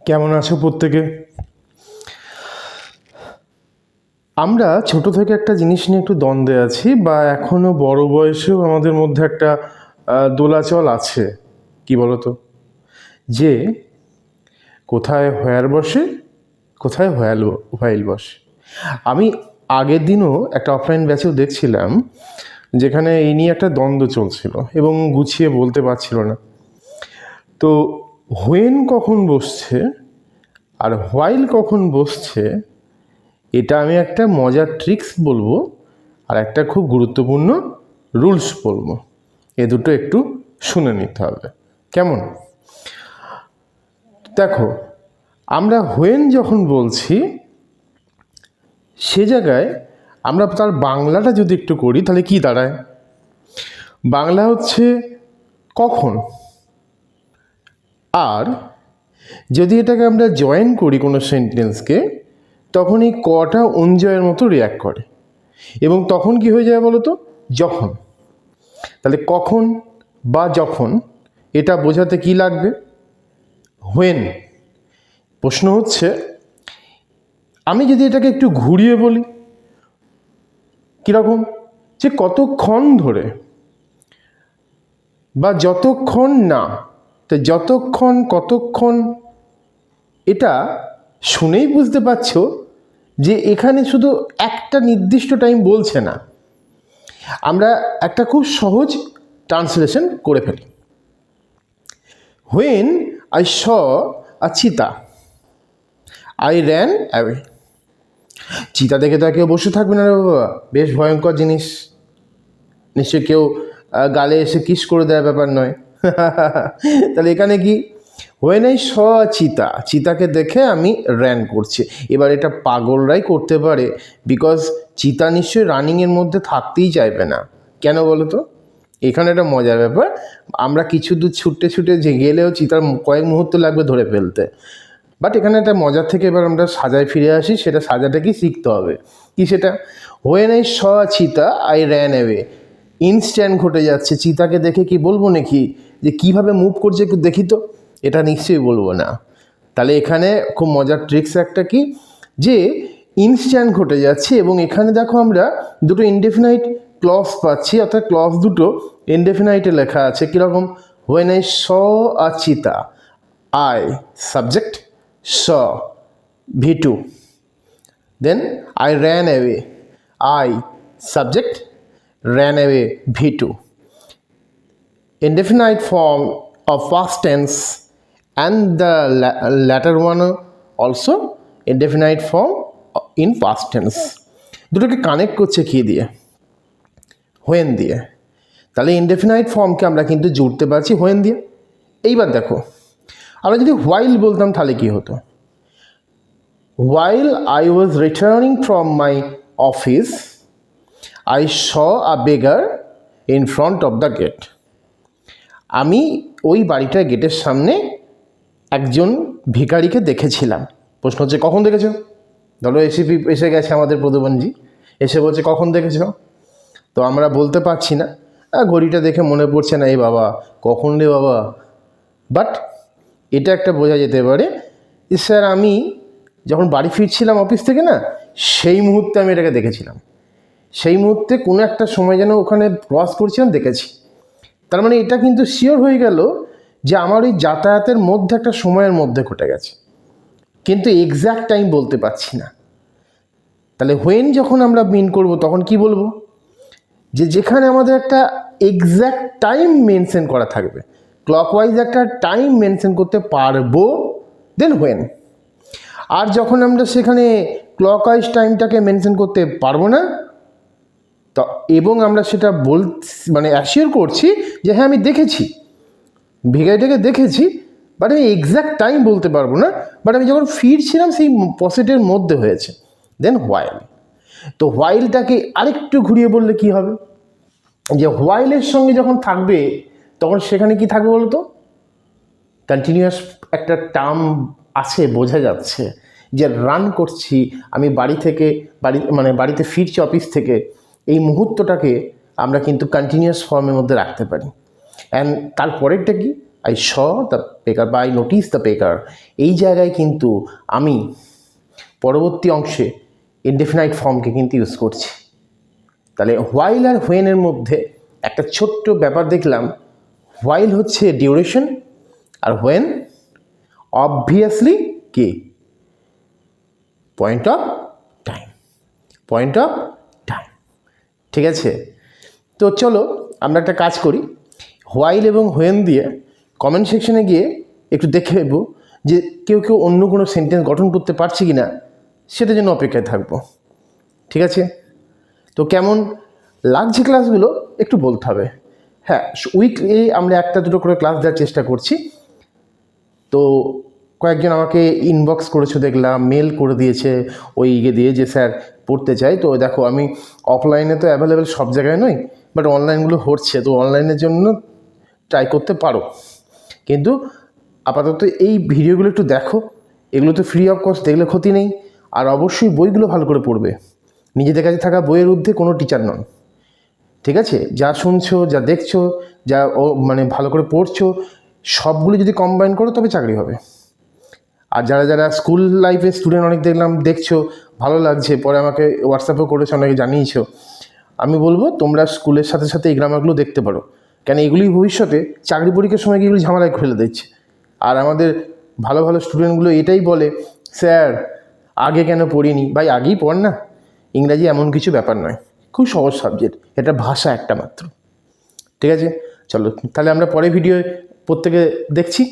কেমন আছো প্রত্যেকে? আমরা ছোট থেকে একটা জিনিস নিয়ে একটু দ্বন্দ্বে আছি, বা এখনো বড় বয়সেও আমাদের মধ্যে একটা দোলাচল আছে। কি বলতো, যে কোথায় হোয়ার বসে, কোথায় হোয়াইল বসে। আমি আগের দিনও একটা অফলাইন ব্যাচেও দেখছিলাম, যেখানে এই নিয়ে একটা দ্বন্দ্ব চলছিল এবং গুছিয়ে বলতে পারছিল না। তো হোয়েন কখন বসছে আর হোয়াইল কখন বসছে, এটা আমি একটা মজার ট্রিক্স বলবো আর একটা খুব গুরুত্বপূর্ণ রুলস বলবো। এ দুটো একটু শুনে নিতে হবে, কেমন? দেখো, আমরা হোয়েন যখন বলছি, সে জায়গায় আমরা তার বাংলাটা যদি একটু করি, তাহলে কি দাঁড়ায়? বাংলা হচ্ছে কখন। আর যদি এটাকে আমরা জয়েন করি কোনো সেন্টেন্সকে, তখন এই কটা অঞ্জয়ের মতো রিয়াক্ট করে, এবং তখন কি হয়ে যায় বলো তো? যখন। তাহলে কখন বা যখন, এটা বোঝাতে কি লাগবে? হোয়েন। প্রশ্ন হচ্ছে, আমি যদি এটাকে একটু ঘুরিয়ে বলি, কীরকম? যে কতক্ষণ ধরে, বা যতক্ষণ না। তো যতক্ষণ, কতক্ষণ, এটা শুনেই বুঝতে পারছো যে এখানে শুধু একটা নির্দিষ্ট টাইম বলছে না। আমরা একটা খুব সহজ ট্রান্সলেশন করে ফেলি। When I saw a cheetah, I ran away. চিতা দেখে তো কেউ বসে থাকবে না রে বাবা, বেশ ভয়ঙ্কর জিনিস। নিশ্চয়ই কেউ গালে এসে কিস করে দেওয়ার ব্যাপার নয়। তাহলে এখানে কি? হোয়েন আই স চিতা, চিতাকে দেখে আমি র্যান করছি। এবার এটা পাগলরাই করতে পারে, বিকজ চিতা নিশ্চয়ই রানিংয়ের মধ্যে থাকতেই চাইবে না। কেন বলো তো? এখানে একটা মজার ব্যাপার, আমরা কিছু দূর ছুটে ছুটে যে গেলেও চিতার কয়েক মুহূর্ত লাগবে ধরে ফেলতে। বাট এখানে একটা মজার থেকে এবার আমরা সাজায় ফিরে আসি, সেটা সাজাটা কি শিখতে হবে। কি সেটা? হোয়েন আই স চিতা আই র্যান অ্যাওয়ে। ইনস্ট্যান্ট ঘটে যাচ্ছে। চিতাকে দেখে কি বলবো নাকি যে কীভাবে মুভ করছে একটু দেখি তো? এটা নিশ্চয়ই বলবো না। তাহলে এখানে খুব মজার ট্রিক্স একটা কি, যে ইনস্ট্যান্ট ঘটে যাচ্ছে, এবং এখানে দেখো আমরা দুটো ইনডেফিনাইট ক্লজ পাচ্ছি, অর্থাৎ ক্লজ দুটো ইনডেফিনাইটে লেখা আছে। কীরকম? When I saw a cheetah, I subject, saw V2, then I ran away, I subject, ran away V2. Indefinite form of past tense, and the latter one also indefinite form in past tense. দুটোকে connect করছে কি দিয়ে? When দিয়ে। তাহলে indefinite ফর্মকে আমরা কিন্তু জুড়তে পারছি হোয়েন দিয়ে। এইবার দেখো, আমরা যদি হোয়াইল বলতাম তাহলে কি হতো? While I was returning from my office, I saw a beggar in front of the gate. আমি ওই বাড়িটার গেটের সামনে একজন ভিখারিকে দেখেছিলাম। প্রশ্ন হচ্ছে কখন দেখেছো? ধরো এসে গেছে আমাদের প্রদীপনজি, এসে বলছে কখন দেখেছো? তো আমরা বলতে পারছি না, ঘড়িটা দেখে মনে পড়ছে না, এই বাবা কখন রে বাবা। বাট এটা একটা বোঝা যেতে পারে যে স্যার আমি যখন বাড়ি ফিরছিলাম অফিস থেকে, না সেই মুহূর্তে আমি এটাকে দেখেছিলাম, সেই মুহূর্তে কোনো একটা সময় যেন ওখানে ক্রস করছিলাম, দেখেছি। তার মানে এটা কিন্তু শিওর হয়ে গেল যে আমার ওই যাতায়াতের মধ্যে একটা সময়ের মধ্যে ঘটে গেছে, কিন্তু এক্স্যাক্ট টাইম বলতে পারছি না। তাহলে হোয়েন যখন আমরা মিন করব, তখন কি বলবো? যে যেখানে আমাদের একটা এক্স্যাক্ট টাইম মেনশন করা থাকবে, ক্লকওয়াইজ একটা টাইম মেনশন করতে পারবো, দেন হোয়েন। আর যখন আমরা সেখানে ক্লকওয়াইজ টাইমটাকে মেনশন করতে পারবো না, তো এবং আমরা সেটা মানে অ্যাসিওর করছি যে হ্যাঁ আমি দেখেছি, ভিখারিটাকে দেখেছি, বাট আমি এক্স্যাক্ট টাইম বলতে পারবো না, বাট আমি যখন ফিরছিলাম সেই পসেটের মধ্যে হয়েছে, দেন হোয়াইল। তো হোয়াইলটাকে আরেকটু ঘুরিয়ে বললে কি হবে? যে হোয়াইলের সঙ্গে যখন থাকবে, তখন সেখানে কি থাকবে বলো তো? কন্টিনিউয়াস একটা টার্ম আছে, বোঝা যাচ্ছে যে রান করছি আমি বাড়ি থেকে, বাড়িতে ফিরছি অফিস থেকে, এই মুহূর্তটাকে আমরা কিন্তু কন্টিনিউয়াস ফর্মের মধ্যে রাখতে পারি। অ্যান্ড তারপরেরটা কি? আই শ দ্য বেকার বা আই নোটিস দ্য বেকার, এই জায়গায় কিন্তু আমি পরবর্তী অংশে ইনডেফিনাইট ফর্মকে কিন্তু ইউজ করছি। তাহলে হোয়াইল আর হোয়েনের মধ্যে একটা ছোট্ট ব্যাপার দেখলাম, হোয়াইল হচ্ছে ডিউরেশন আর হোয়েন অবভিয়াসলি কি point of time, point of time. ঠিক আছে, তো চলো আমরা একটা কাজ করি, হোয়াইল এবং হোয়েন দিয়ে কমেন্ট সেকশনে গিয়ে একটু দেখে নেব যে কেউ কেউ অন্য কোনো সেন্টেন্স গঠন করতে পারছে কি না, সেটার জন্য অপেক্ষায় থাকবো। ঠিক আছে, তো কেমন লাগছে ক্লাসগুলো একটু বলতে হবে। হ্যাঁ, উইকলি আমরা একটা দুটো করে ক্লাস দেওয়ার চেষ্টা করছি। তো কয়েকজন আমাকে ইনবক্স করেছো দেখলাম, মেল করে দিয়েছে ওই ইয়ে দিয়ে যে স্যার পড়তে চাই। তো দেখো আমি অফলাইনে তো অ্যাভেলেবেল সব জায়গায় নই, বাট অনলাইনগুলো হচ্ছে, তো অনলাইনের জন্য ট্রাই করতে পারো। কিন্তু আপাতত এই ভিডিওগুলো একটু দেখো, এগুলো তো ফ্রি অফ কস্ট, দেখলে ক্ষতি নেই। আর অবশ্যই বইগুলো ভালো করে পড়বে, নিজেদের কাছে থাকা বইয়ের ঊর্ধ্বে কোনো টিচার নন। ঠিক আছে, যা শুনছো, যা দেখছো, যা মানে ভালো করে পড়ছো, সবগুলো যদি কম্বাইন করো তবে চাকরি হবে। আর যারা যারা স্কুল লাইফে স্টুডেন্ট অনেক দেখলাম দেখছো, ভালো লাগছে, পরে আমাকে হোয়াটসঅ্যাপেও করেছো, অনেকে জানিয়েছো, আমি বলবো তোমরা স্কুলের সাথে সাথে এই গ্রামারগুলো দেখতে পারো, কেন এগুলি ভবিষ্যতে চাকরি পরীক্ষার সময় এগুলো ঝামেলায় ফেলে দিচ্ছে। আর আমাদের ভালো ভালো স্টুডেন্টগুলো এটাই বলে, স্যার আগে কেন পড়িনি? ভাই আগেই পড় না, ইংরাজি এমন কিছু ব্যাপার নয়, খুব সহজ সাবজেক্ট, এটা ভাষা একটা মাত্র। ঠিক আছে, চলো তাহলে আমরা পরে ভিডিও প্রত্যেকে দেখছি।